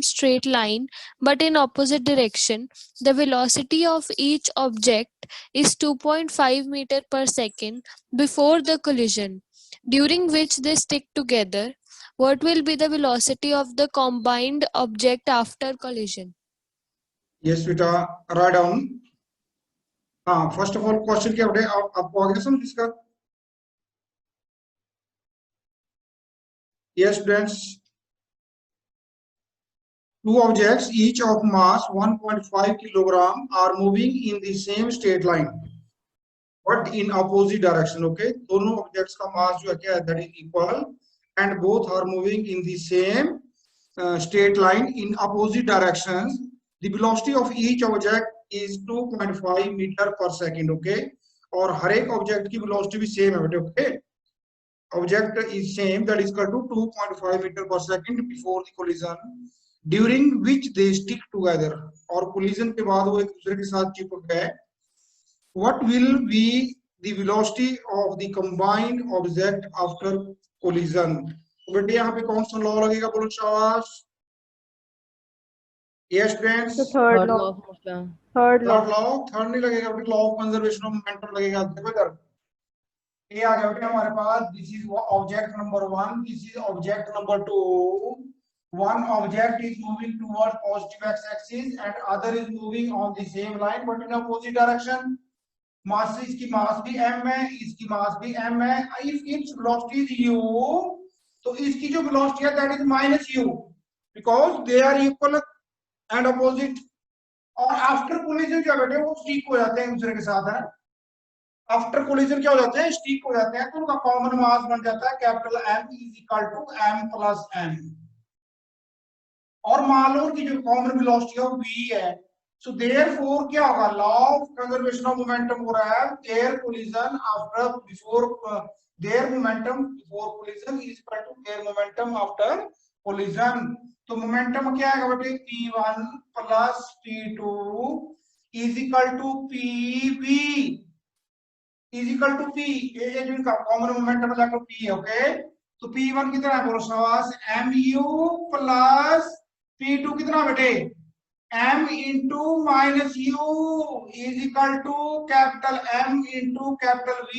straight line but in opposite direction, the velocity of each object is 2.5 meter per second before the collision, during which they stick together. What will be the velocity of the combined object after collision? Yes, बेटा, write down. हाँ, first of all question क्या बेटे, आपको आगे समझ इसका? Yes, students. Two objects, each of mass 1.5 kilogram, are moving in the same straight line, but in opposite direction. Okay, दोनों objects का mass जो है क्या है, that is equal, and both are moving in the same straight line in opposite directions. The velocity of each object is 2.5 meter per second. Okay, और हर एक object की velocity भी same है बेटे. Okay, object is same, that is equal to 2.5 meter per second before the collision, during which they stick together. और collision के बाद वो एक दूसरे के साथ चिपक गए. What will be the velocity of the combined object after collision? तो बेटे यहाँ पे कौन सा लॉ लगेगा, बोलो शाबाश. Yes, friends. Third law third नहीं लगेगा बेटे, law of conservation of momentum लगेगा. देखो इधर ये आ गया बेटे हमारे पास. This is object number 1, this is object number 2. One object is moving towards positive x-axis and other is moving on the same line but in opposite direction. मास, इसकी मास भी m है, इसकी मास भी m है. If its velocity is u, तो इसकी जो velocity है that is minus u, because they are equal and opposite. और after collision जो बेटे वो स्टिक हो जाते हैं एक दूसरे के साथ है. आफ्टर कोलिजन क्या हो जाते हैं, स्टिक हो जाते हैं. तो उनका कॉमन मास बन जाता है capital M is equal to m plus n. और मान लो कि जो कॉमन वेलोसिटी है v है, सो देयरफॉर क्या होगा, law of conservation of momentum हो रहा है. Their collision after before their momentum before collision is equal to their momentum after collision. तो मोमेंटम क्या आएगा बेटे, p1 plus p2 is equal to pv is equal to p. ये जो इनका कॉमन मोमेंटम है p. ओके, तो p1 कितना है बोलो शाबाश, mu प्लस p2 कितना बेटे, m into minus u is equal to capital M into capital V.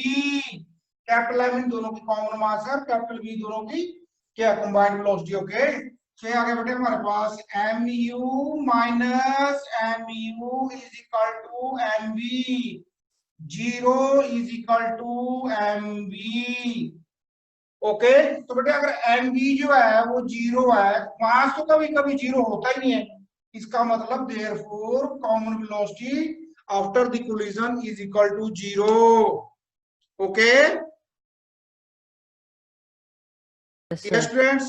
Capital M इन दोनों की कॉमन मास है, कैपिटल V दोनों की क्या कंबाइंड वेलोसिटी. ओके, तो आगे बेटे हमारे पास mu minus mu is equal to mv. 0 is equal to mv. Okay, तो बेटे अगर mv जो है वो 0 है, मास तो कभी कभी 0 होता ही नहीं है. इसका मतलब therefore common velocity after the collision is equal to 0. Okay, yes students.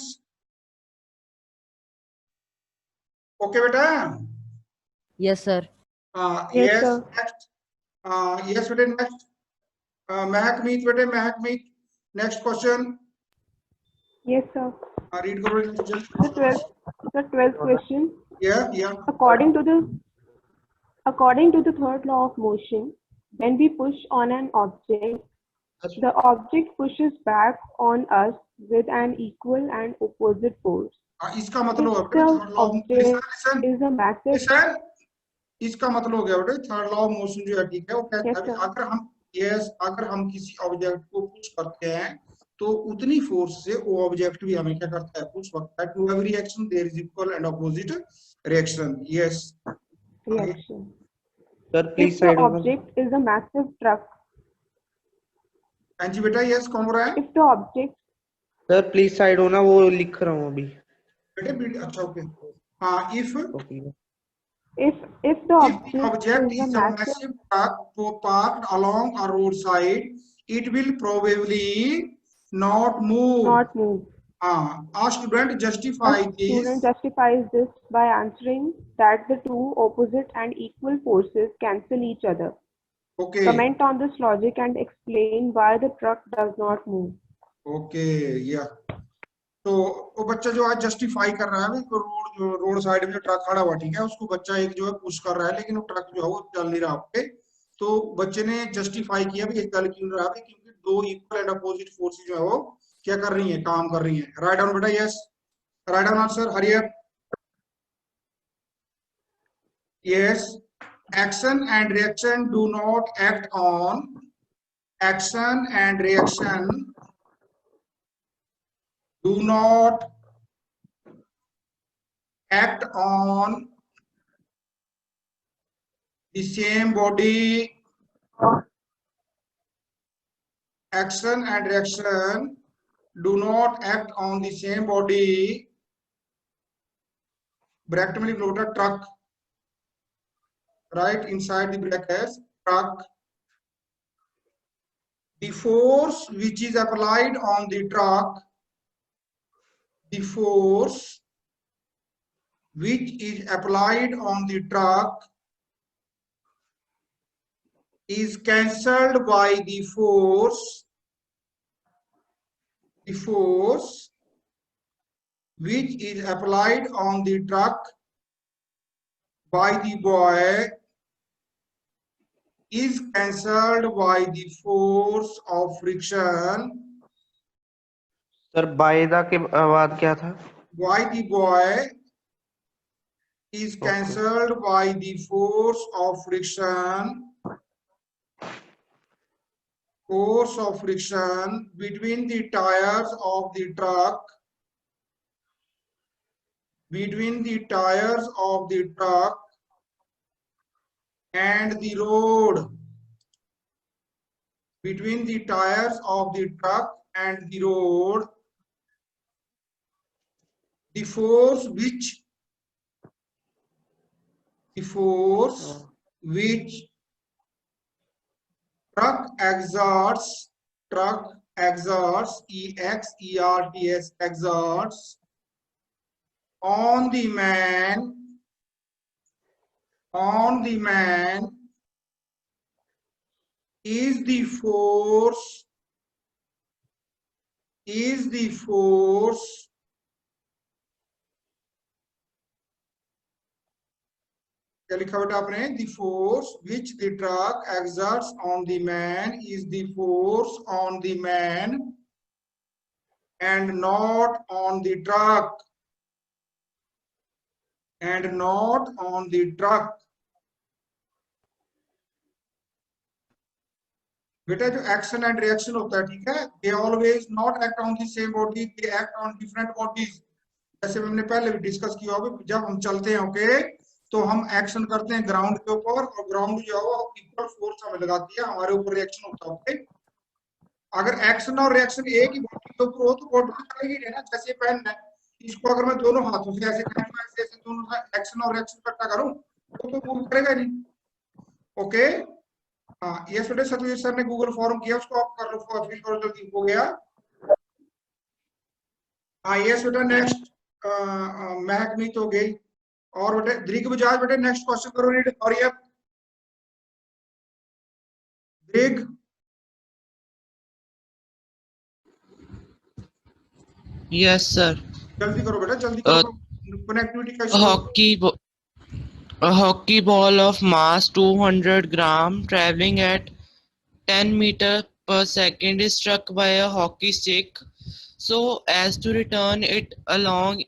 Okay बेटा, yes sir. Yes next. Yes, beटे next. महकमीत बेटे, Mehakmeet, next question. Yes, sir. Read करो The 12th question. Yeah. According to the third law of motion, when we push on an object, the object pushes back on us with an equal and opposite force. इसका मतलब If the object is a massive. इसका मतलब हो गया बेटे third law of motion जो है, ठीक है, वो कहता है अगर हम किसी ऑब्जेक्ट को पुश करते हैं तो उतनी फोर्स से वो ऑब्जेक्ट भी हमें क्या करता है, पुश करता है. To every reaction there is equal and opposite reaction. Yes sir please side over. Object is a massive truck. हां जी बेटा, यस कौन बोल रहा है? If the object. Sir please side होना, वो लिख रहा हूं अभी बेटे. अच्छा ओके. हां, If the object is a massive truck parked along a roadside, it will probably not move. A student justifies this by answering that the two opposite and equal forces cancel each other. Okay. Comment on this logic and explain why the truck does not move. Okay, yeah. तो वो बच्चा जो आज justify कर रहा है, road side में जो ट्रक खड़ा हुआ, ठीक है, उसको बच्चा एक जो है पुश कर रहा है, लेकिन वो ट्रक जो है वो चल नहीं रहा पे. तो बच्चे ने जस्टिफाई किया भी चल क्यों रहा है, क्योंकि दो इक्वल एंड अपोजिट फोर्सेस जो है वो क्या कर रही है, काम कर रही है. राइट डाउन बेटा. Yes, write down answer. Hurry up. Yes, action and reaction do not act on. Action and reaction do not act on the same body. Action and reaction do not act on the same body. Bracket में लिख लो बेटा truck. Right inside the brackets, truck. The force which is applied on the truck, the force which is applied on the truck is cancelled by the force which is applied on the truck by the boy is cancelled by the force of friction. Sir बायदा के बाद क्या था? By the boy is cancelled by the force of friction. Force of friction between the tires of the truck. Between the tires of the truck and the road. Between the tires of the truck and the road, the force which truck exerts, EXERTS exerts on the man is the force क्या लिखा बेटा आपने? The force which the truck exerts on the man is the force on the man and not on the truck. And not on the truck. बेटा जो action and reaction होता है, ठीक है, they always not act on the same body, they act on different bodies. जैसे हमने पहले भी डिस्कस किया होगा, जब हम चलते हैं ओके, तो हम एक्शन करते हैं ग्राउंड के ऊपर और ग्राउंड जो है वो इक्वल फोर्स हमें लगाती है, हमारे ऊपर रिएक्शन होता है ओके. अगर एक्शन और रिएक्शन एक ही बॉडी के ऊपर हो तो बॉडी तो चलेगी नहीं ना. जैसे पेन है, इसको अगर मैं दोनों हाथों से ऐसे ऐसे दोनों एक्शन और रिएक्शन इकट्ठा करूं तो मूव करेगा नहीं ओके. हाँ यस्टरडे सतवीर सर ने गूगल फॉर्म किया, उसको आप कर लो, फिल करो जल्दी, हो गया. हाँ यस बेटा नेक्स्ट महकमीत हो गई. और बेटे दृग बजाज, बेटे नेक्स्ट क्वेश्चन करो, रीड. और ये दृग Yes, sir. जल्दी करो बेटा, जल्दी करो. कनेक्टिविटी का issue. A hockey ball of mass 200 gram traveling at 10 meter per second is struck by a hockey stick so as to return it along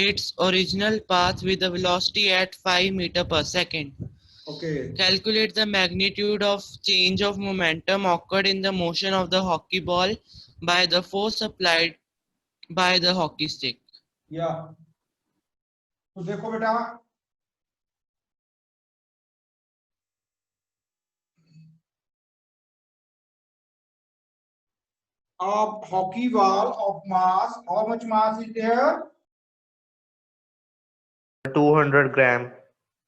its original path with a velocity at 5 meter per second. Okay. Calculate the magnitude of change of momentum occurred in the motion of the hockey ball by the force applied by the hockey stick. Yeah. तो देखो बेटा, of hockey ball of mass, how much mass is there? 200 gram.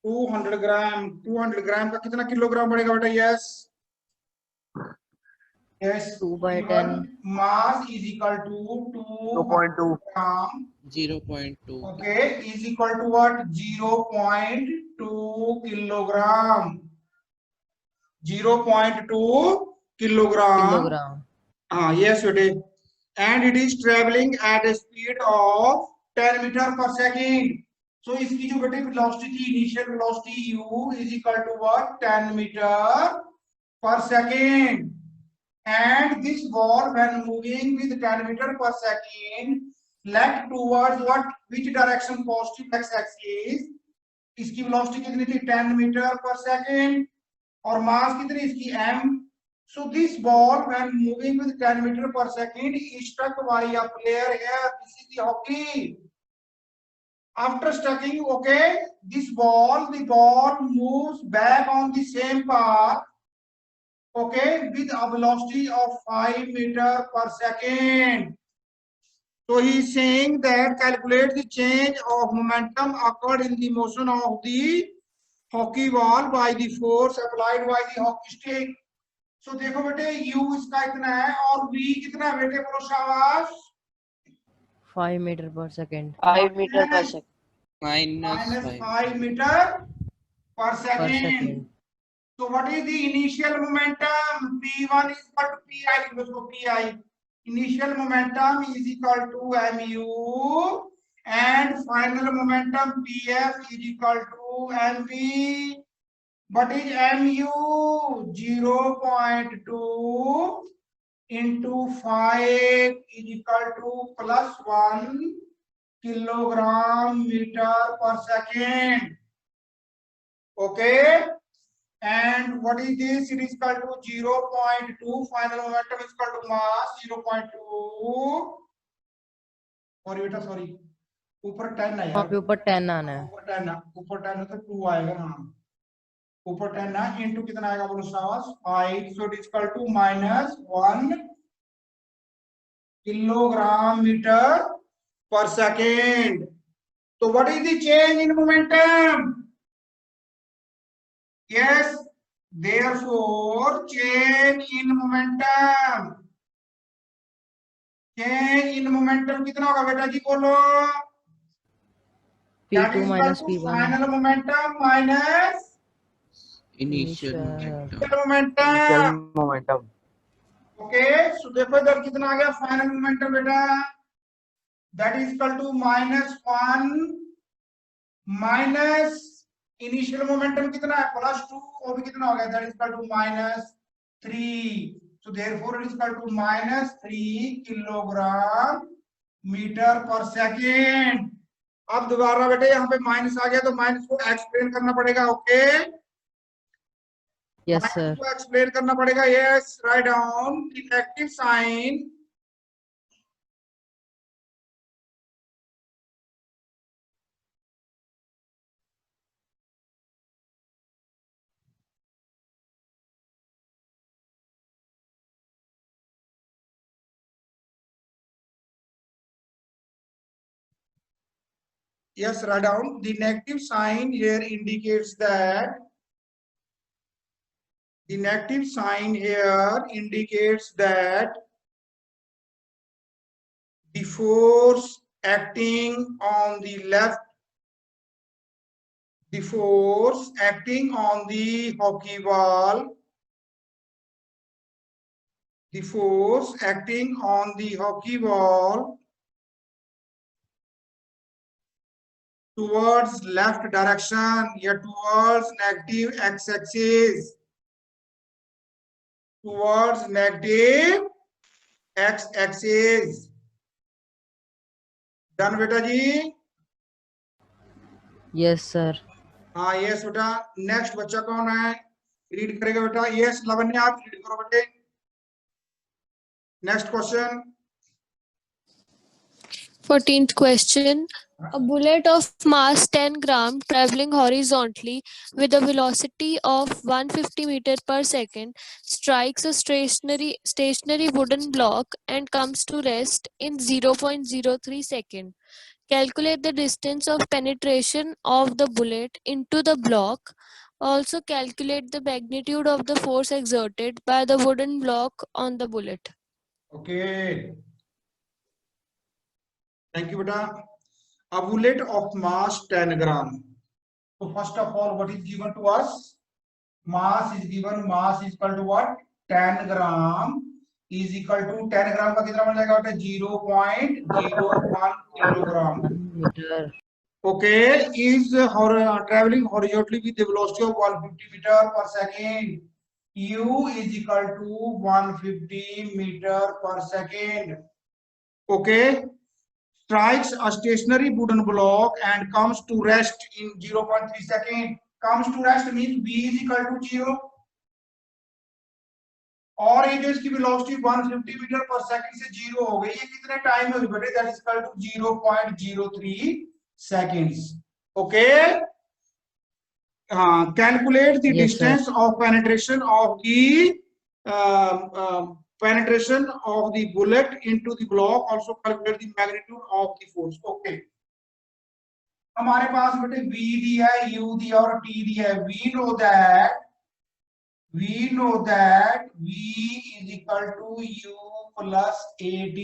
200 ग्राम. 200 ग्राम का कितना kilogram बढ़ेगा बेटा? Yes yes 2/10. mass is equal to 2.2 gram. 0.2. Okay, is equal to what? 0.2 kilogram. 0.2 kilogram. Yes बेटे. And it is traveling at a speed of 10 meter per second. So इसकी जो बेटे velocity थी, initial velocity u is equal to what? 10 meter per second. And this ball when moving with 10 meter per second left towards what? Which direction? Positive x axis. इसकी velocity कितनी थी 10 metre per second और मास कितनी इसकी m. So this ball when moving with 10 meter per second is struck by a player here. This is the hockey. After striking, okay, this ball, the ball moves back on the same path, okay, with a velocity of 5 meter per second. So he is saying that calculate the change of momentum occurred in the motion of the hockey ball by the force applied by the hockey stick. So देखो बेटे u इसका इतना है और v कितना है बेटे, बोलो शाबाश. 5 meter per second. 5 meter per second. minus Minus 5 5 meter per Per second. second. So what is the initial momentum? P1 is equal to pi. So pi. Initial momentum is equal to mu and final momentum pf is equal to mv. What is mu? 0.2 into 5 is equal to plus 1 kilogram meter per second. Okay. And what is this? It is equal to 0.2. Final momentum is equal to mass 0.2. Sorry. ऊपर 10 है वहाँ यार. पे ऊपर 10 आना है. ऊपर 10 है तो 2 आएगा. हाँ. ऊपर 10 है इंटू कितना आएगा बोलो शाबाश 5. So it is equal to minus 1 kilogram meter per second. So what is the change in momentum? Yes, therefore change in momentum. Change in momentum कितना होगा बेटा जी बोलो? That P2 is minus equal to P1. final momentum minus initial Initial. momentum. momentum. momentum. Okay, so देखो इधर कितना आ गया final momentum बेटा? That is equal to minus 1 minus initial momentum कितना है plus 2 और भी कितना हो गया? That is equal to minus 3. So therefore it is equal to minus 3 kilogram meter per second. अब दोबारा बेटे यहाँ पे माइनस आ गया तो माइनस को एक्सप्लेन करना पड़ेगा. Okay, Yes, sir. माइनस को एक्सप्लेन करना पड़ेगा. Yes, write down the negative sign. Yes, write down the negative sign here indicates that the negative sign here indicates that the force acting on the left, the force acting on the hockey ball, the force acting on the hockey ball towards left direction, yeah, towards negative x-axis, towards negative x-axis. Done बेटा जी? Yes, sir. हाँ yes बेटा. Next बच्चा कौन है? Read करेगा बेटा. Yes Lavanya आप read करो बेटे. Next question. 14th question. A bullet of mass 10 gram traveling horizontally with a velocity of 150 meter per second strikes a stationary wooden block and comes to rest in 0.03 second. Calculate the distance of penetration of the bullet into the block. Also calculate the magnitude of the force exerted by the wooden block on the bullet. Okay. Thank you बेटा. A bullet of mass 10 gram. So first of all, what is given to us? Mass is given. Mass is equal to what? 10 gram is equal to 10 gram का कितना बन जाएगा बेटा? 0.01 kilogram. Meter. Okay, is traveling horizontally with the velocity of 150 meter per second. U is equal to 150 meter per second. Okay, strikes a stationary wooden block and comes to rest in 0.3 second. Comes to rest means v is equal to 0 और ये जो इसकी velocity 150 metre per second से 0 हो गई, ये कितने time में होगी बेटे? That is equal to 0.03 seconds. Okay, calculate the Yes, sir. distance of penetration of the penetration of the bullet into the block. Also calculate the magnitude of the force. Okay, हमारे पास बेटे v दिया है, u दिया और t दिया है. We know that v is equal to u plus ad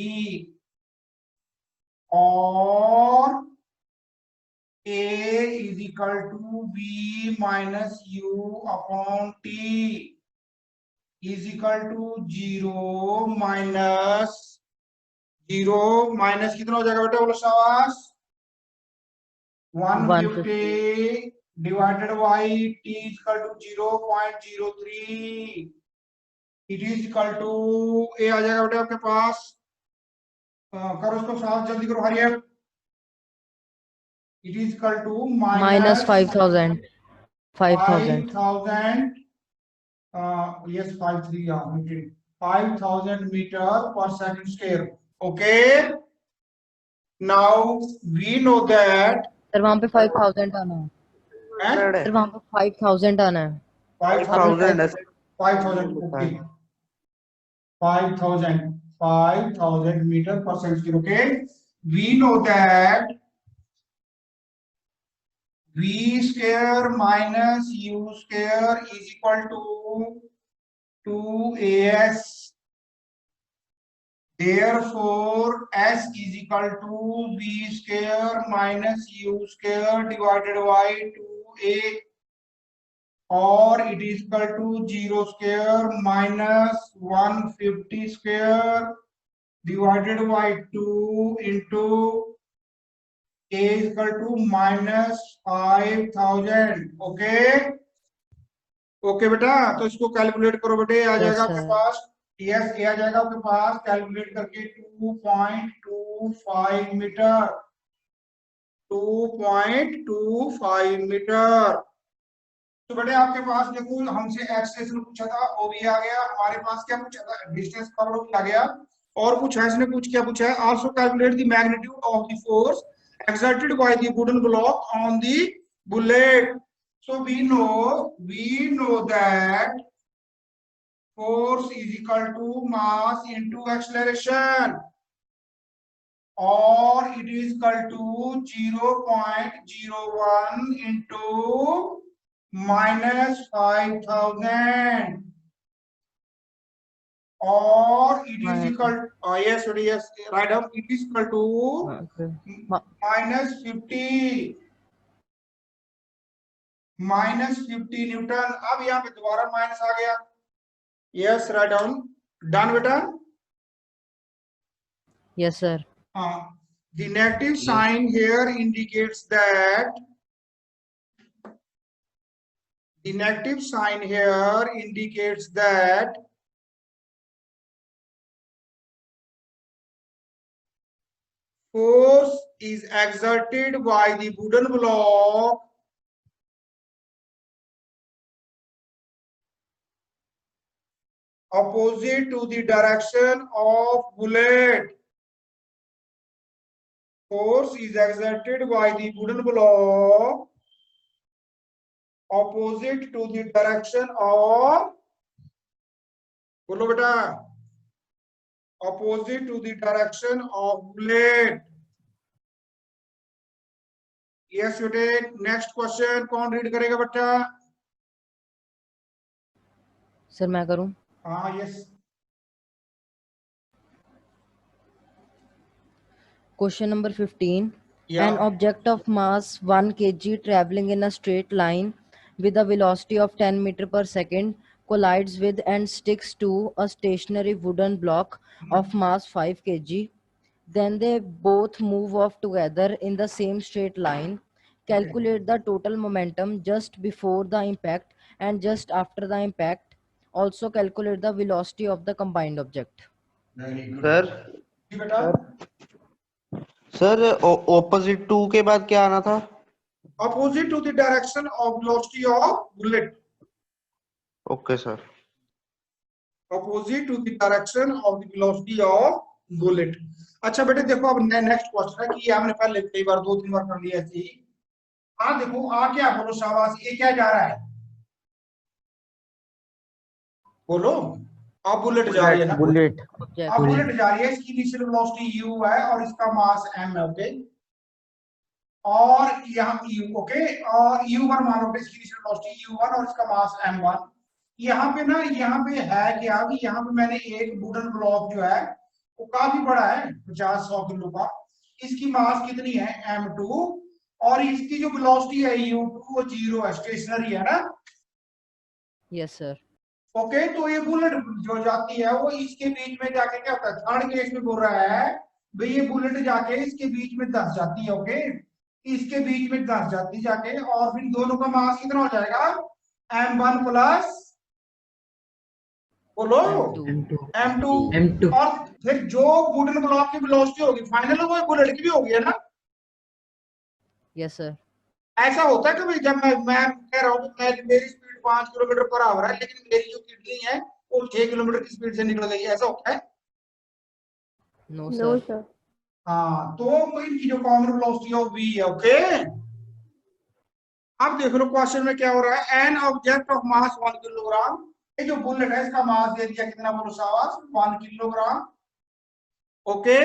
or a is equal to v minus u upon t is equal to 0 minus कितना हो जाएगा बेटा? बोलो शाबाश. 150 divided by t is equal to 0.03. it is equal to a आ जाएगा बेटा आपके पास. करो इसको साफ, जल्दी करो, hurry up. It is equal to minus 5,000. 5,000. Yes, 53. Yeah, 5,000 meter per second square. Okay. Now we know that. Sir वहाँ पे 5,000 आना है. सर वहाँ पे 5,000 आना है. 5,000. 5,000. Okay. 5,000 meter per second square. Okay. We know that v square minus u square is equal to 2as. Therefore s is equal to v square minus u square divided by 2a, or it is equal to 0 square minus 150 square divided by 2 into a is equal to minus 5,000. Okay okay बेटा, तो इसको calculate करो बेटे. आ जाएगा आपके पास yes, ए आ जाएगा आपके पास calculate करके 2.25 मीटर. 2.25 मीटर. तो बेटे आपके पास देखो, हमसे एक्सलेशन पूछा था, वो भी आ गया. हमारे पास क्या पूछा था? डिस्टेंस कवर्ड भी आ गया. और कुछ है इसने, कुछ क्या पूछा है? Also calculate the magnitude of the force exerted by the wooden block on the bullet. So we know that force is equal to mass into acceleration, or it is equal to 0.01 into minus 5,000, or it is equal yes, right down. It is equal to minus 50 Newton. अब यहाँ पे दोबारा minus आ गया. Yes, write down. Done बेटा. Yes, sir. The negative sign here indicates that force is exerted by the wooden block opposite to the direction of bullet. Force is exerted by the wooden block opposite to the direction of, बोलो बेटा, opposite to the direction of bullet. Yes, बेटे. Next question कौन read करेगा बेटा? Sir मैं करूं? हाँ, yes. Question number 15. Yeah. An object of mass 1 kg traveling in a straight line with a velocity of 10 meter per second collides with and sticks to a stationary wooden block of mass 5 kg. Then they both move off together in the same straight line. Calculate the total momentum just before the impact and just after the impact. Also calculate the velocity of the combined object. Sir ji बेटा. Sir opposite to के बाद क्या आना था? Opposite to the direction of velocity of bullet. Okay sir. Opposite to the direction of the velocity of bullet. अच्छा बेटे देखो अब नेक्स्ट क्वेश्चन है कि ये हमने पहले कई बार 2-3 बार कर लिया ऐसे ही। देखो क्या बोलो शाबाश, ये क्या जा रहा है बोलो। अब बुलेट जा रही है ना, बुलेट। अब बुलेट जा रही है, इसकी इनिशियल वेलोसिटी u है और इसका मास m है। ओके, और यहाँ u, ओके, और u1 मान लो इसकी इनिशियल वेलोसिटी u1 और इसका मास m1। यहाँ पे ना, यहाँ पे है क्या कि यहाँ पे मैंने एक वुडन ब्लॉक जो है वो काफी बड़ा है, 50-100 किलो का, इसकी मास कितनी है m2 और इसकी जो वेलोसिटी है u2 वो 0 है, स्टेशनरी है ना। Yes sir. ओके, तो ये बुलेट जो जाती है वो इसके बीच में जाके क्या होता है, थर्ड केस में बोल रहा है भाई ये बुलेट जाके इसके बीच में धस जाती है। ओके, इसके बीच में धस जाती जाके और फिर दोनों का मास कितना हो जाएगा m1 प्लस बोलो m2 और फिर जो वुडन ब्लॉक की वेलोसिटी होगी फाइनल वो बुलेट की भी होगी है ना। Yes sir. ऐसा होता है कि भाई जब मैं कह रहा हूँ कि मेरी स्पीड 5 किलोमीटर पर आवर है लेकिन मेरी जो किडनी है वो 6 किलोमीटर की स्पीड से निकल गई, ऐसा होता है? No No, sir. sir. हाँ, तो इनकी जो कॉमन वेलोसिटी ऑफ v है। ओके, अब देख लो क्वेश्चन में क्या हो रहा है, an object of mass 1 kilogram, ये जो बुलेट है इसका मास दे दिया कितना बोलो शाबाश 1 kilogram. Okay,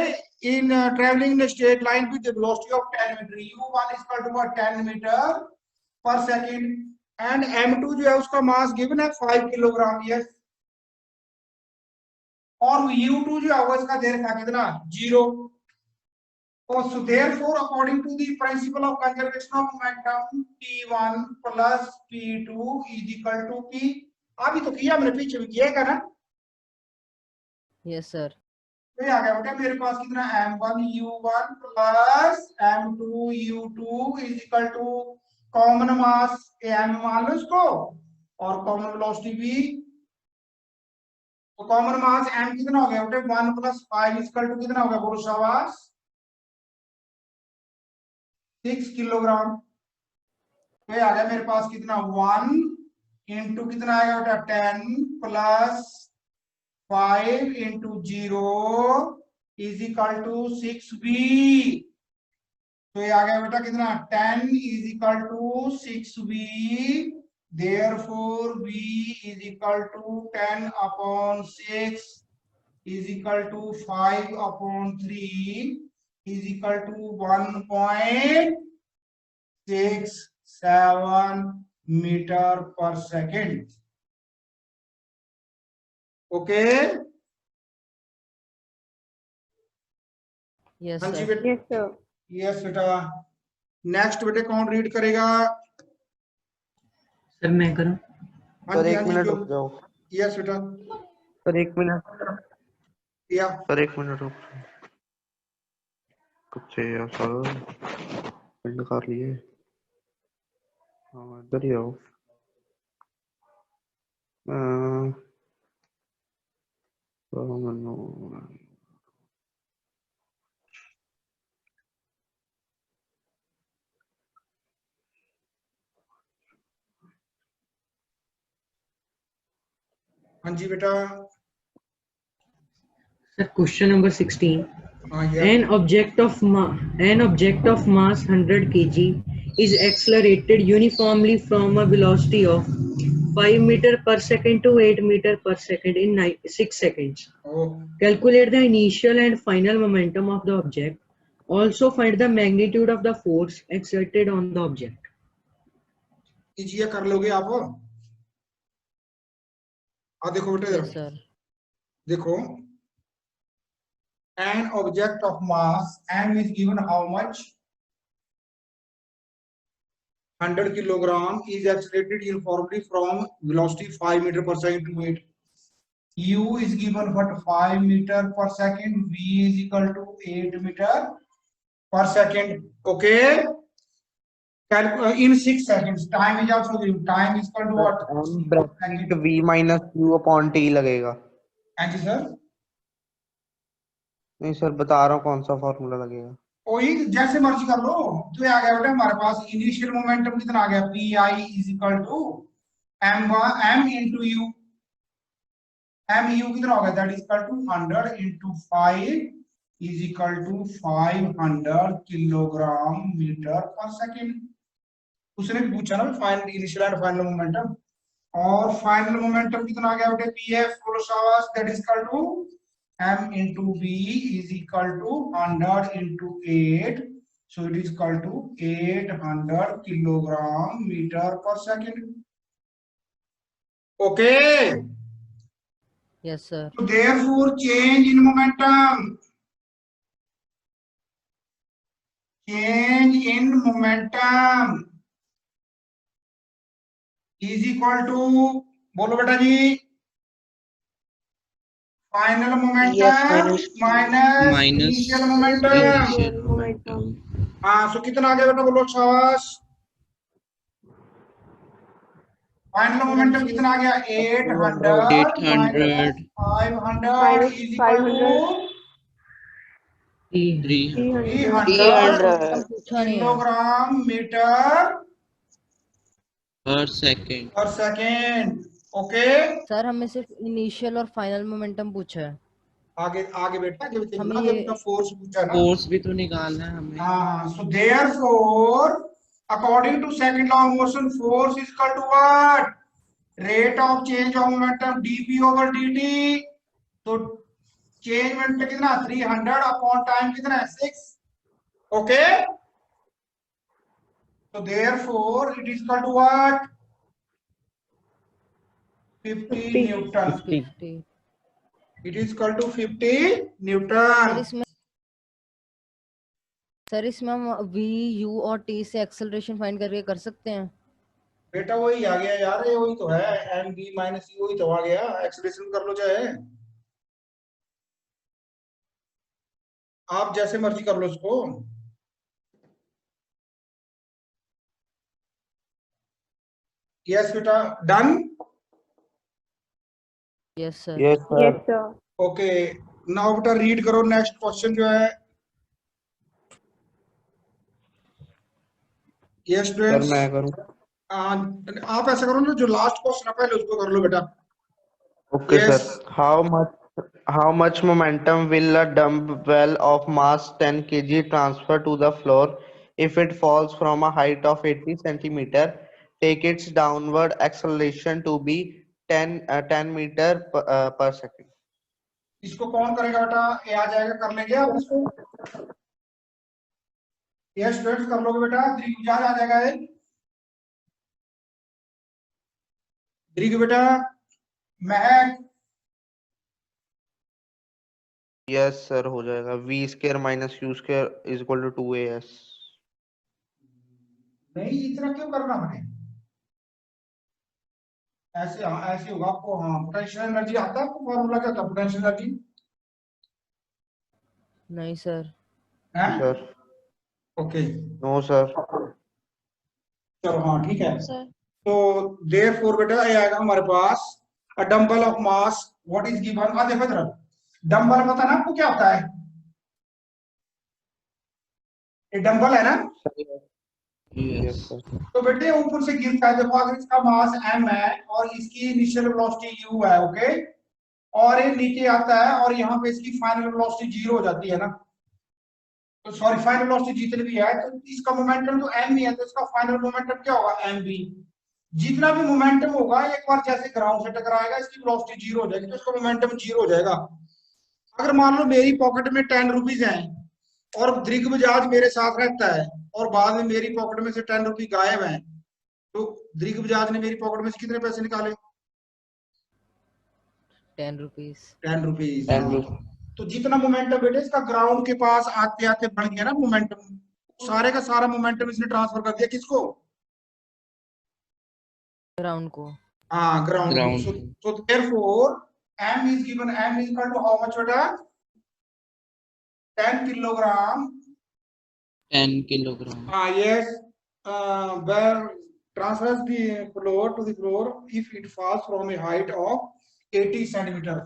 in traveling in a straight line with the velocity of 10 meter, u1 is equal to 10 meter per second and m2 जो है उसका मास गिवन है 5 किलोग्राम। यस, और u2 जो है वो इसका दे रखा कितना 0। so therefore according to the principle of conservation of momentum p1 plus p2 is equal to p, अभी तो किया हमने, पीछे भी किया ना। Yes sir. तो आ गया बेटा मेरे पास कितना m1 u1 plus m2 u2 is equal to common mass m मान लो इसको और कॉमन वेलोसिटी v। तो कॉमन मास m कितना हो गया बेटा 1 प्लस 5 इज इक्वल टू कितना हो गया बोलो शाबाश 6 किलोग्राम। तो आ गया मेरे पास कितना 1 इंटू कितना आएगा बेटा 10 plus 5 into 0 is equal to 6v। तो ये आ गया बेटा कितना 10 is equal to 6v, therefore v is equal to 10 upon 6 is equal to 5 upon 3 is equal to 1.67 meter per second। Okay, yes हाँ जी सर। बेटा, Yes, sir. यस बेटा। Next बेटे कौन रीड करेगा? सर मैं करूं? हाँ सर जी, एक हाँ जी, मिनट जो रुक जाओ। यस बेटा, सर एक मिनट। या सर एक मिनट रुक जाओ। कुछ यार सर पिंड कर लिए। हाँ इधर ही आओ। हाँ जी बेटा, सर क्वेश्चन नंबर 16। हाँ या An object of mass 100 kg is accelerated uniformly from a velocity of 5 meter per second to 8 meter per second in 6 seconds. O Calculate the initial and final momentum of the object. Also find the magnitude of the force exerted on the object. कीजिए, कर लोगे आप? देखो बेटे yes इधर sir. देखो, an object of mass m is given how much 100 kilogram is accelerated uniformly from velocity 5 meter per second to 8, u is given what 5 meter per second, v is equal to 8 meter per second। okay, in 6 seconds, time is also given, time is equal to what m bracket v minus q upon t लगेगा। हाँ जी sir, नहीं sir बता रहा हूँ कौन सा formula लगेगा। वही जैसे मर्जी कर लो। तो ये आ गया बेटा हमारे पास इनिशियल मोमेंटम कितना आ गया, p i is equal to m into u. M u कितना हो गया, that is equal to 100 into 5 is equal to 500 kilogram metre per second. उसने भी पूछा ना final initial and final momentum, और फाइनल मोमेंटम कितना आ गया बेटे, पी एफ शाबाश, that is equal to m into v is equal to 100 into 8, so it is equal to 800 kilogram meter per second. Okay, Yes, sir. so therefore change in momentum is equal to, बोलो बेटा जी, final momentum minus initial momentum. Initial momentum. हाँ, सो कितना आ गया बेटा, बोलो शाबाश। फाइनल मोमेंटम कितना आ गया, 800 माइनस 500 इज इक्वल टू 300 पूछा नहीं है किलोग्राम मीटर per second. पर सेकेंड। ओके, सर, हमें सिर्फ इनिशियल और फाइनल मोमेंटम पूछा है। आगे आगे बेटा, आगे हमें ना, ये- जब फोर्स पूछा ना। फोर्स भी तो निकालना है हमें। हाँ, so therefore according to second law of motion force is equal to what, rate of change of momentum dp over dt। तो चेंज मोमेंटम कितना, 300 अपॉन टाइम कितना है, 6। Okay, so therefore it is equal to what, 50 Newton. 50। it is equal to 50 Newton. Sir इसमें हम v u और t से acceleration find करके कर सकते हैं। बेटा वही आ गया यार, ये वही तो है, एम बी माइनस यू, वही तो आ गया। एक्सप्रेशन कर लो चाहे आप, जैसे मर्जी कर लो इसको। यस बेटा, done. Yes sir. Yes, sir. Yes, sir. Okay, now बेटा रीड करो नेक्स्ट क्वेश्चन जो है। यस सर स्टूडेंट्स, मैं करूँ? आप ऐसा करो ना, जो लास्ट क्वेश्चन है पहले उसको कर लो बेटा। Okay, Yes. sir. How much momentum will a dumbbell of mass 10 kg transfer to the floor if it falls from a height of 80 centimeter? Take its downward acceleration to be 10 meter per second. इसको कौन करेगा बेटा, ये आ जाएगा, कर लेंगे आप इसको। यस स्टूडेंट्स, कर लोगे बेटा, द्रिगुजाज आ जाएगा ये। द्रिगु बेटा, महक। Yes, sir, हो जाएगा। V square minus U square is equal to 2AS. नहीं, इतना क्यों करना हमें, ऐसे हाँ, ऐसे होगा आपको। हाँ, पोटेंशियल एनर्जी आता है आपको, फॉर्मूला क्या था पोटेंशियल एनर्जी नहीं सर। है? Sir, okay, no, sir. चलो हाँ ठीक है। sir. तो देयरफॉर बेटा ये आएगा हमारे पास, a dumbbell of mass what is given. देखो इधर, डंबल पता ना आपको क्या होता है, ये डंबल है ना। Yes, sir. तो बेटे ऊपर से गिरता है, देखो अगर इसका मास m है और इसकी इनिशियल वेलोसिटी u है, ओके, और ये नीचे आता है और यहाँ पे इसकी फाइनल वेलोसिटी 0 हो जाती है ना, तो सॉरी फाइनल वेलोसिटी जितनी भी है, तो इसका मोमेंटम तो m ही है, तो इसका फाइनल मोमेंटम क्या होगा, mv। जितना भी मोमेंटम होगा, एक बार जैसे ग्राउंड से टकराएगा इसकी वेलोसिटी 0 हो जाएगी, तो इसका मोमेंटम 0 हो जाएगा। अगर मान लो मेरी पॉकेट में 10 रुपीज है और दृग बजाज मेरे साथ रहता है और बाद में मेरी पॉकेट में से 10 रुपये गायब हैं, तो दृग बजाज ने मेरी पॉकेट में से कितने पैसे निकाले, 10 रुपीज। 10 रुपीज। 10 rupees. तो जितना मोमेंटम बेटे इसका ग्राउंड के पास आते आते बढ़ गया ना मोमेंटम, सारे का सारा मोमेंटम इसने ट्रांसफर कर दिया किसको, ग्राउंड को। हाँ ग्राउंड को। So therefore m is given, m is equal to how much बेटा, 10 kilogram. 10 kilogram. Yes, where transfers the floor to the floor if it falls from a height of 80 centimeter।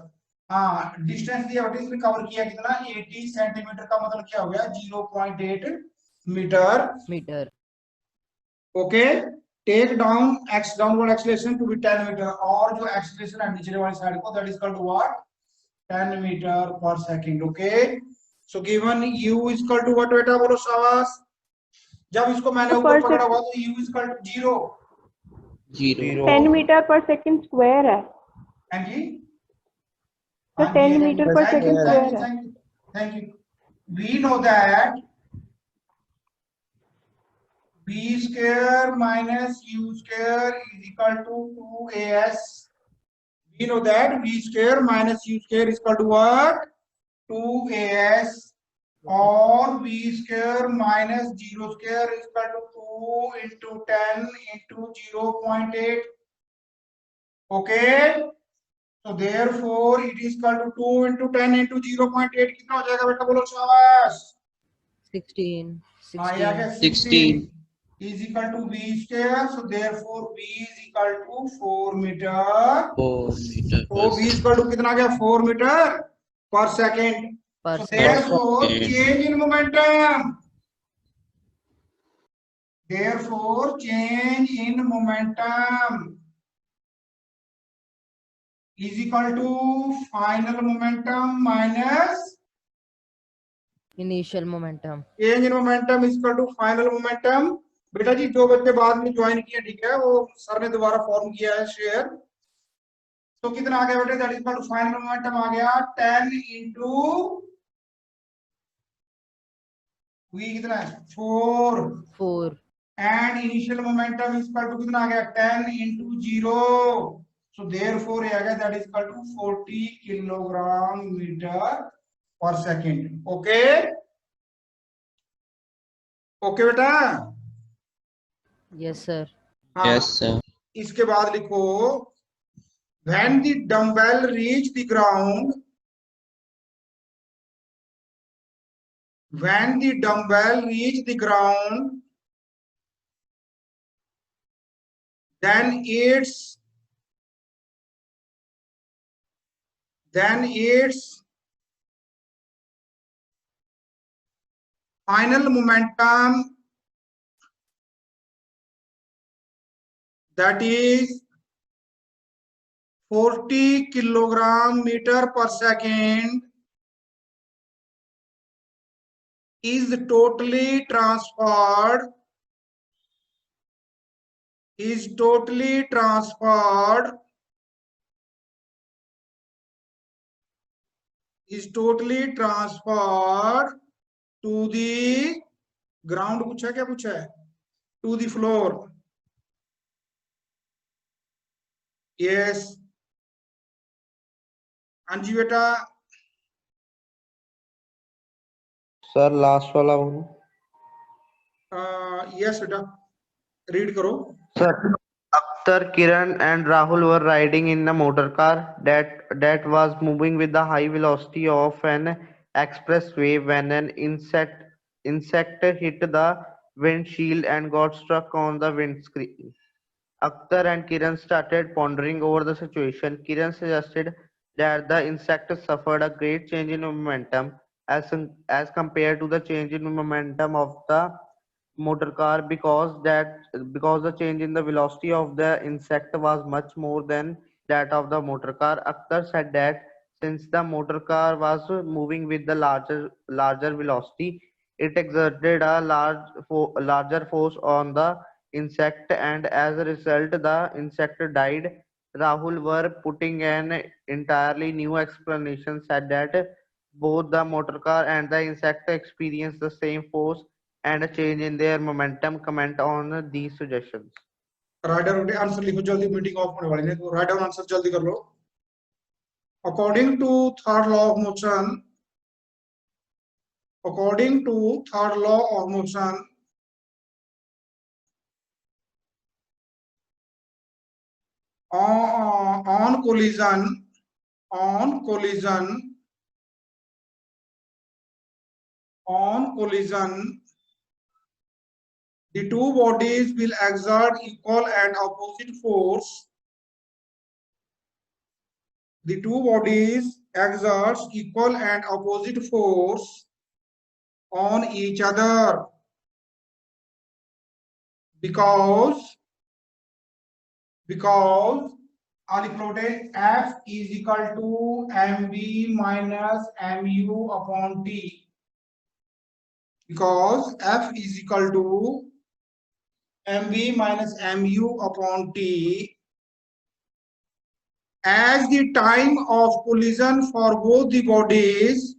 हाँ distance दिया बेटा, इसमें cover किया कितना 80 centimetre का मतलब क्या हो गया 0.8 metre. Okay, take down x downward acceleration to be 10 metre, और जो एक्सीलरेशन है निचले वाली साइड को that is equal to what 10 metre per second. Okay, so given u is equal to what बेटा बोलो शाबाश। जब इसको मैंने ऊपर पकड़ा हुआ तो u is equal to 0 10 metre per second square है। हाँ जी, तो 10 मीटर पर सेकंड स्क्वायर है। Thank you. We know that b square minus u square is equal to 2as. We know that b square minus u square is equal to what? 2as, or b square minus 0 square is equal to 2 into 10 into 0.8. Okay. So therefore it is equal to 2 into 10 into 0.8 कितना हो जाएगा बेटा बोलो शाबाश 16 is equal to b square, so therefore b is equal to 4 meter। 4 meter तो b is equal to कितना गया 4 meter per second। So therefore change in momentum, therefore change in momentum is equal to final momentum minus initial momentum। change in momentum is equal to final momentum। बेटा जी जो बच्चे बाद में join किए ठीक है, वो सर ने दोबारा फॉर्म किया है शेयर। तो कितना आ गया बेटे that is equal to final momentum आ गया 10 into v कितना है 4 and initial momentum is equal to कितना आ गया 10 into 0, सो देयरफॉर ये आ गया that is equal to 40 kilogram metre per second. Okay okay बेटा, यस सर। Yes, sir. इसके बाद लिखो when the dumbbell reach the ground, when the dumbbell reach the ground, then its final momentum, that is 40 kilogram meter per second, is totally transferred to the ground। पूछा है क्या पूछा है to the floor। yes हाँ जी बेटा sir last वाला बोलो। Yes बेटा रीड करो। Sir, Akhtar, Kiran, and Rahul were riding in a motor car that was moving with the high velocity of an expressway when an insect hit the windshield and got stuck on the windscreen. Akhtar and Kiran started pondering over the situation. Kiran suggested that the insect suffered a great change in momentum as compared to the change in momentum of the motor car because the change in the velocity of the insect was much more than that of the motor car. Akhtar said that since the motor car was moving with the larger velocity, it exerted a larger force on the insect, and as a result the insect died. Rahul were putting an entirely new explanation, said that both the motor car and the insect experienced the same force and a change in their momentum। Comment on these suggestions। Write down answer लिखो जल्दी, meeting of होने वाली है तो write down answer जल्दी कर लो। According to third law of motion, according to third law of motion, on collision the two bodies will exert equal and opposite force. The two bodies exerts equal and opposite force on each other, because I'll plotted F is equal to mv minus mu upon t, because F is equal to mv minus mu upon t, as the time of collision for both the bodies,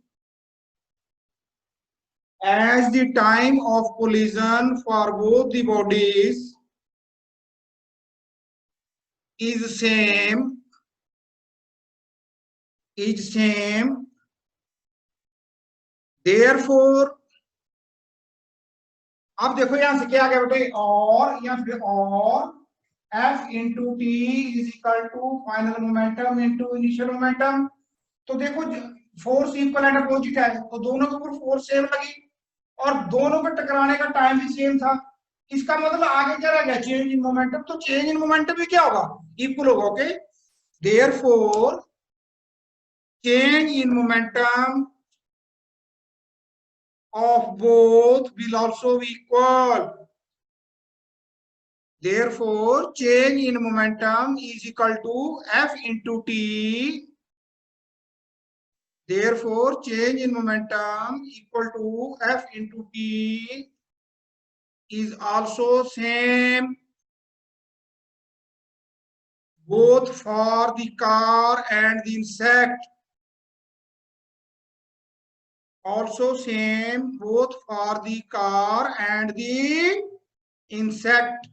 as the time of collision for both the bodies is same, therefore अब देखो यहां से क्या आ गया बेटे, और यहां से और F into t is equal to final momentum into initial momentum. तो देखो फोर्स इक्वल एंड अपोजिट है, तो दोनों के ऊपर फोर्स सेम लगी और दोनों के टकराने का टाइम भी सेम था। इसका मतलब आगे क्या रह गया, चेंज इन मोमेंटम। तो चेंज इन मोमेंटम भी क्या होगा, इक्वल होगा। Okay, therefore change in momentum of both will also be equal. Therefore, change in momentum is equal to F into T. Therefore, change in momentum equal to F into T is also same both for the car and the insect. Also same both for the car and the insect.